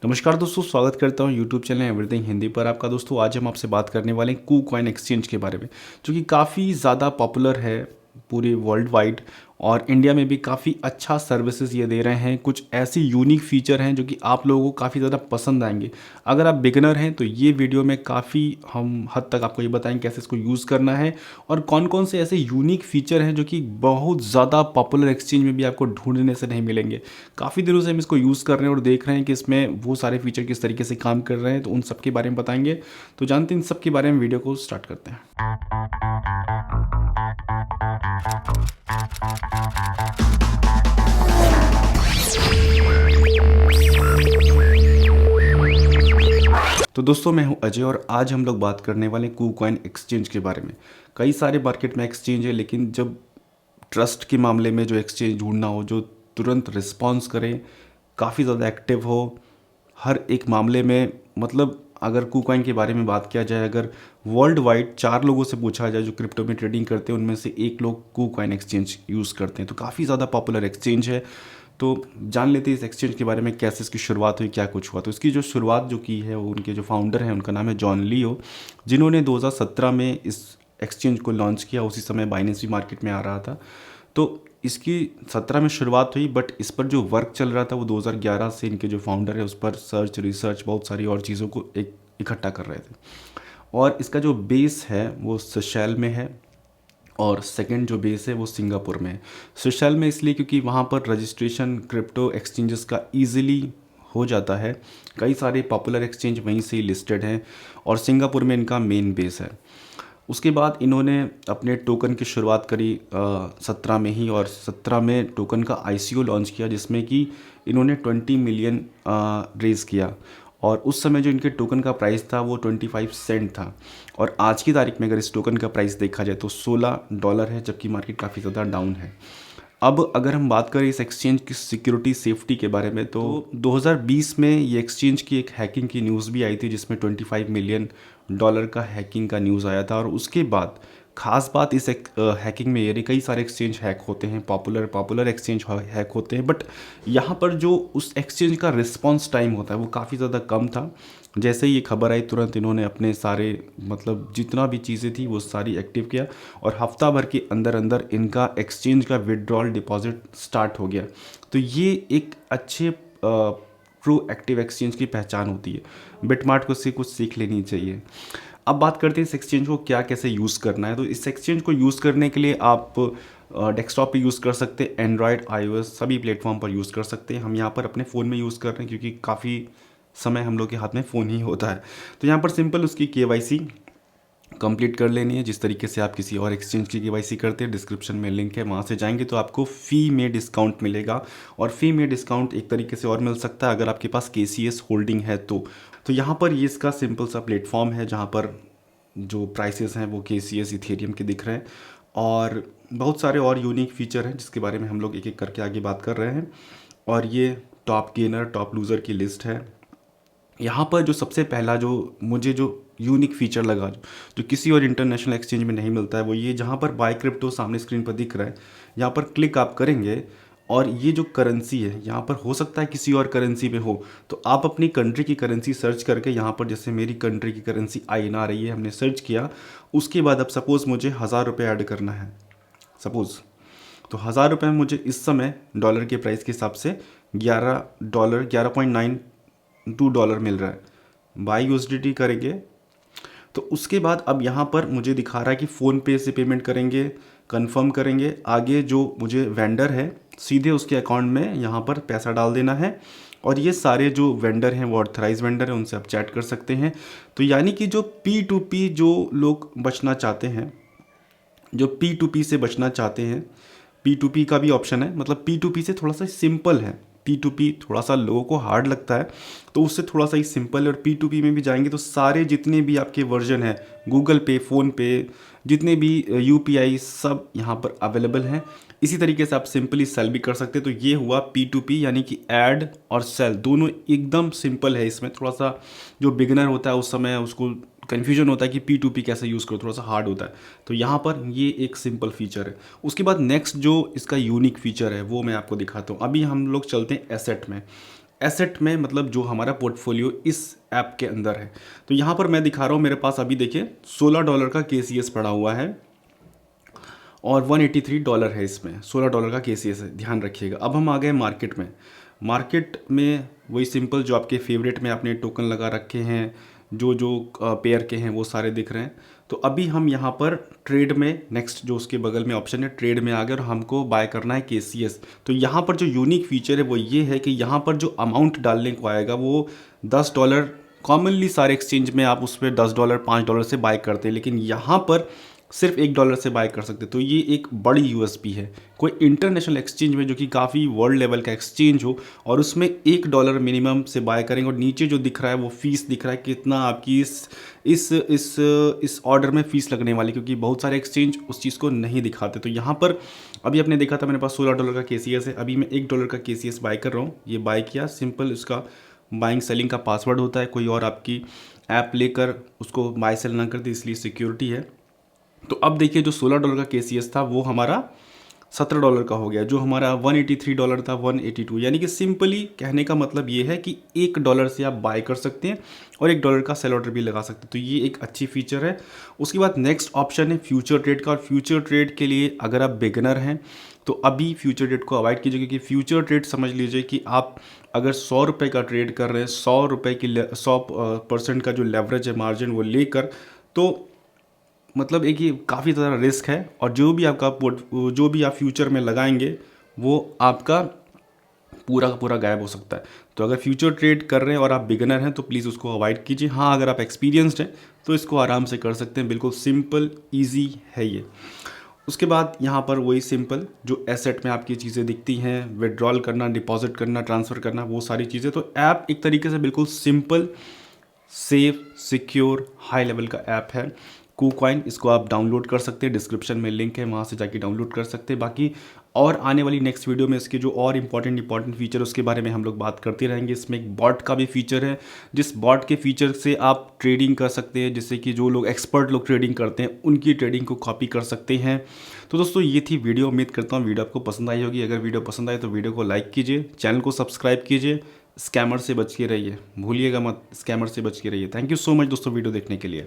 नमस्कार दोस्तों, स्वागत करता हूँ यूट्यूब चैनल एवरीथिंग हिंदी पर आपका। दोस्तों आज हम आपसे बात करने वाले हैं कूकॉइन एक्सचेंज के बारे में, जो कि काफ़ी ज़्यादा पॉपुलर है पूरे वर्ल्ड वाइड, और इंडिया में भी काफ़ी अच्छा सर्विसेज ये दे रहे हैं। कुछ ऐसी यूनिक फीचर हैं जो कि आप लोगों को काफ़ी ज़्यादा पसंद आएंगे। अगर आप बिगिनर हैं तो ये वीडियो में काफ़ी हम हद तक आपको ये बताएंगे कैसे इसको यूज़ करना है, और कौन कौन से ऐसे यूनिक फीचर हैं जो कि बहुत ज़्यादा पॉपुलर एक्सचेंज में भी आपको ढूंढने से नहीं मिलेंगे। काफ़ी दिनों से हम इसको यूज़ कर रहे हैं और देख रहे हैं कि इसमें वो सारे फीचर किस तरीके से काम कर रहे हैं, तो उन सब के बारे में बताएंगे। तो जानते हैं इन सब के बारे में, वीडियो को स्टार्ट करते हैं। तो दोस्तों मैं हूं अजय, और आज हम लोग बात करने वाले कूकॉइन एक्सचेंज के बारे में। कई सारे मार्केट में एक्सचेंज है, लेकिन जब ट्रस्ट के मामले में जो एक्सचेंज ढूंढना हो जो तुरंत रिस्पॉन्स करे, काफ़ी ज़्यादा एक्टिव हो हर एक मामले में, मतलब अगर कूकॉइन के बारे में बात किया जाए, अगर वर्ल्ड वाइड 4 लोगों से पूछा जाए जो क्रिप्टो में ट्रेडिंग करते हैं, उनमें से एक लोग कूकॉइन एक्सचेंज यूज़ करते हैं। तो काफ़ी ज़्यादा पॉपुलर एक्सचेंज है। तो जान लेते हैं इस एक्सचेंज के बारे में, कैसे इसकी शुरुआत हुई, क्या कुछ हुआ। तो इसकी जो शुरुआत जो की है वो उनके जो फाउंडर हैं उनका नाम है जॉन लियो, जिन्होंने 2017 में इस एक्सचेंज को लॉन्च किया। उसी समय बाइनेंस भी मार्केट में आ रहा था। तो इसकी 17 में शुरुआत हुई, बट इस पर जो वर्क चल रहा था वो 2011 से इनके जो फाउंडर है उस पर सर्च, रिसर्च, बहुत सारी और चीज़ों को एक इकट्ठा कर रहे थे। और इसका जो बेस है वो सेशेल में है, और सेकंड जो बेस है वो सिंगापुर में है। सेशेल में इसलिए क्योंकि वहाँ पर रजिस्ट्रेशन क्रिप्टो एक्सचेंजेस का ईजिली हो जाता है। कई सारे पॉपुलर एक्सचेंज वहीं से ही लिस्टेड हैं, और सिंगापुर में इनका मेन बेस है। उसके बाद इन्होंने अपने टोकन की शुरुआत करी 17 में ही, और 17 में टोकन का आईसीओ लॉन्च किया, जिसमें कि इन्होंने 20 मिलियन रेज़ किया। और उस समय जो इनके टोकन का प्राइस था वो 25 सेंट था, और आज की तारीख में अगर इस टोकन का प्राइस देखा जाए तो $16 है, जबकि मार्केट काफ़ी ज़्यादा डाउन है। अब अगर हम बात करें इस एक्सचेंज की सिक्योरिटी सेफ्टी के बारे में, तो 2020 में ये एक्सचेंज की एक हैकिंग की न्यूज़ भी आई थी, जिसमें $25 मिलियन का हैकिंग का न्यूज़ आया था। और उसके बाद खास बात इस हैकिंग में ये रही, कई सारे एक्सचेंज हैक होते हैं, पॉपुलर एक्सचेंज हैक होते हैं, बट यहाँ पर जो उस एक्सचेंज का रिस्पॉन्स टाइम होता है वो काफ़ी ज़्यादा कम था। जैसे ही ये खबर आई, तुरंत इन्होंने अपने सारे, मतलब जितना भी चीज़ें थी वो सारी एक्टिव किया, और हफ्ता भर के अंदर अंदर इनका एक्सचेंज का विड्रॉल डिपॉजिट स्टार्ट हो गया। तो ये एक अच्छे ट्रू एक्टिव एक्सचेंज की पहचान होती है। बिटमार्ट को इससे कुछ सीख लेनी चाहिए। अब बात करते हैं इस एक्सचेंज को क्या कैसे यूज़ करना है। तो इस एक्सचेंज को यूज़ करने के लिए आप डेस्कटॉप पे यूज़ कर सकते हैं, एंड्रॉयड, आईओएस सभी प्लेटफॉर्म पर यूज़ कर सकते हैं। हम यहाँ पर अपने फ़ोन में यूज़ कर रहे हैं, क्योंकि काफ़ी समय हम लोग के हाथ में फ़ोन ही होता है। तो यहाँ पर सिंपल उसकी केवाईसी कंप्लीट कर लेनी है, जिस तरीके से आप किसी और एक्सचेंज की केवाईसी करते हैं। डिस्क्रिप्शन में लिंक है, वहाँ से जाएंगे तो आपको फ़ी में डिस्काउंट मिलेगा, और फ़ी में डिस्काउंट एक तरीके से और मिल सकता है अगर आपके पास केसीएस होल्डिंग है तो यहाँ पर ये इसका सिंपल सा प्लेटफॉर्म है, जहाँ पर जो प्राइसेस हैं वो केसीएस इथेरियम के दिख रहे हैं, और बहुत सारे और यूनिक फीचर हैं जिसके बारे में हम लोग एक एक करके आगे बात कर रहे हैं। और ये टॉप गेनर, टॉप लूज़र की लिस्ट है। यहाँ पर जो सबसे पहला जो मुझे जो यूनिक फीचर लगा, जो किसी और इंटरनेशनल एक्सचेंज में नहीं मिलता है, वो ये, जहाँ पर बाय क्रिप्टो सामने स्क्रीन पर दिख रहा है, यहाँ पर क्लिक आप करेंगे, और ये जो करेंसी है यहाँ पर हो सकता है किसी और करेंसी में हो, तो आप अपनी कंट्री की करेंसी सर्च करके, यहाँ पर जैसे मेरी कंट्री की करेंसी INR है, ये हमने सर्च किया। उसके बाद अब सपोज़ मुझे $1000 ऐड करना है, सपोज़, तो $1000 में मुझे इस समय डॉलर के प्राइस के हिसाब से $11.92 मिल रहा है। बाई USDT करेंगे तो उसके बाद अब यहाँ पर मुझे दिखा रहा है कि फ़ोनपे से पेमेंट करेंगे, कंफर्म करेंगे, आगे जो मुझे वेंडर है सीधे उसके अकाउंट में यहाँ पर पैसा डाल देना है। और ये सारे जो वेंडर हैं वो ऑथराइज वेंडर हैं, उनसे आप चैट कर सकते हैं। तो यानी कि जो P2P जो लोग बचना चाहते हैं, जो P2P से बचना चाहते हैं, P2P का भी ऑप्शन है, मतलब P2P से थोड़ा सा सिंपल है। P2P थोड़ा सा लोगों को हार्ड लगता है, तो उससे थोड़ा सा ही सिंपल है। और P2P में भी जाएंगे तो सारे जितने भी आपके वर्जन हैं, गूगल पे, फ़ोनपे, जितने भी UPI, सब यहाँ पर अवेलेबल हैं। इसी तरीके से आप सिंपली सेल भी कर सकते हैं। तो ये हुआ P2P, यानी कि ऐड और सेल दोनों एकदम सिंपल है। इसमें थोड़ा सा जो बिगिनर होता है उस समय उसको कन्फ्यूजन होता है कि P2P कैसे यूज़ करो, थोड़ा सा हार्ड होता है। तो यहाँ पर ये एक सिंपल फीचर है। उसके बाद नेक्स्ट जो इसका यूनिक फीचर है वो मैं आपको दिखाता हूँ। अभी हम लोग चलते हैं एसेट में। एसेट में, मतलब जो हमारा पोर्टफोलियो इस ऐप के अंदर है। तो यहाँ पर मैं दिखा रहा हूँ, मेरे पास अभी देखिए $16 का KCS पड़ा हुआ है और $183 है, इसमें $16 का KCS है, ध्यान रखिएगा। अब हम आ गए मार्केट में। मार्केट में वही सिंपल जो आपके फेवरेट में आपने टोकन लगा रखे हैं, जो जो पेयर के हैं वो सारे दिख रहे हैं। तो अभी हम यहाँ पर ट्रेड में, नेक्स्ट जो उसके बगल में ऑप्शन है ट्रेड में आ गए और हमको बाय करना है KCS। तो यहाँ पर जो यूनिक फीचर है वो ये है कि यहाँ पर जो अमाउंट डालने को आएगा वो $10। कॉमनली सारे एक्सचेंज में आप उस पर $10 $5 से बाय करते हैं, लेकिन यहाँ पर सिर्फ $1 से बाय कर सकते। तो ये एक बड़ी यूएसपी है। कोई इंटरनेशनल एक्सचेंज में जो कि काफ़ी वर्ल्ड लेवल का एक्सचेंज हो और उसमें $1 मिनिमम से बाय करेंगे, और नीचे जो दिख रहा है वो फीस दिख रहा है कितना आपकी इस ऑर्डर में फ़ीस लगने वाली, क्योंकि बहुत सारे एक्सचेंज उस चीज़ को नहीं दिखाते। तो यहाँ पर अभी आपने देखा था मेरे पास $16 का KCS है, अभी मैं $1 का KCS बाय कर रहा हूँ। ये बाय किया, सिंपल इसका बाइंग सेलिंग का पासवर्ड होता है, कोई और आपकी ऐप लेकर उसको बाय सेल ना कर दे, इसलिए सिक्योरिटी है। तो अब देखिए जो $16 का KCS था वो हमारा $17 का हो गया, जो हमारा $183 था 182। यानी कि सिंपली कहने का मतलब ये है कि $1 से आप बाय कर सकते हैं और $1 का सेल ऑर्डर भी लगा सकते हैं। तो ये एक अच्छी फीचर है। उसके बाद नेक्स्ट ऑप्शन है फ्यूचर ट्रेड का, और फ्यूचर ट्रेड के लिए अगर आप बिगिनर हैं तो अभी फ्यूचर ट्रेड को अवॉइड कीजिए, क्योंकि फ्यूचर ट्रेड समझ लीजिए कि आप अगर ₹100 का ट्रेड कर रहे हैं, ₹100 की 100% का जो लेवरेज है मार्जिन वो लेकर, तो मतलब एक ये काफ़ी ज़्यादा रिस्क है, और जो भी आप फ्यूचर में लगाएंगे वो आपका पूरा का पूरा गायब हो सकता है। तो अगर फ्यूचर ट्रेड कर रहे हैं और आप बिगिनर हैं तो प्लीज़ उसको अवॉइड कीजिए। हाँ, अगर आप एक्सपीरियंस्ड हैं तो इसको आराम से कर सकते हैं, बिल्कुल सिंपल ईजी है ये। उसके बाद यहाँ पर वही सिंपल जो एसेट में आपकी चीज़ें दिखती हैं, विड्रॉल करना, डिपॉजिट करना, ट्रांसफ़र करना, वो सारी चीज़ें। तो ऐप एक तरीके से बिल्कुल simple, safe, secure, high level का ऐप है KuCoin। इसको आप डाउनलोड कर सकते हैं, डिस्क्रिप्शन में लिंक है, वहाँ से जाके डाउनलोड कर सकते हैं। बाकी और आने वाली नेक्स्ट वीडियो में इसके जो और इंपॉर्टेंट फीचर उसके बारे में हम लोग बात करते रहेंगे। इसमें एक बॉट का भी फीचर है, जिस बॉट के फीचर से आप ट्रेडिंग कर सकते हैं, जिससे कि जो लोग एक्सपर्ट लोग ट्रेडिंग करते हैं उनकी ट्रेडिंग को कॉपी कर सकते हैं। तो दोस्तों ये थी वीडियो, उम्मीद करता हूँ वीडियो आपको पसंद आई होगी। अगर वीडियो पसंद आए तो वीडियो को लाइक कीजिए, चैनल को सब्सक्राइब कीजिए, स्कैमर से बच के रहिए, भूलिएगा मत, स्कैमर से बच के रहिए। थैंक यू सो मच दोस्तों वीडियो देखने के लिए।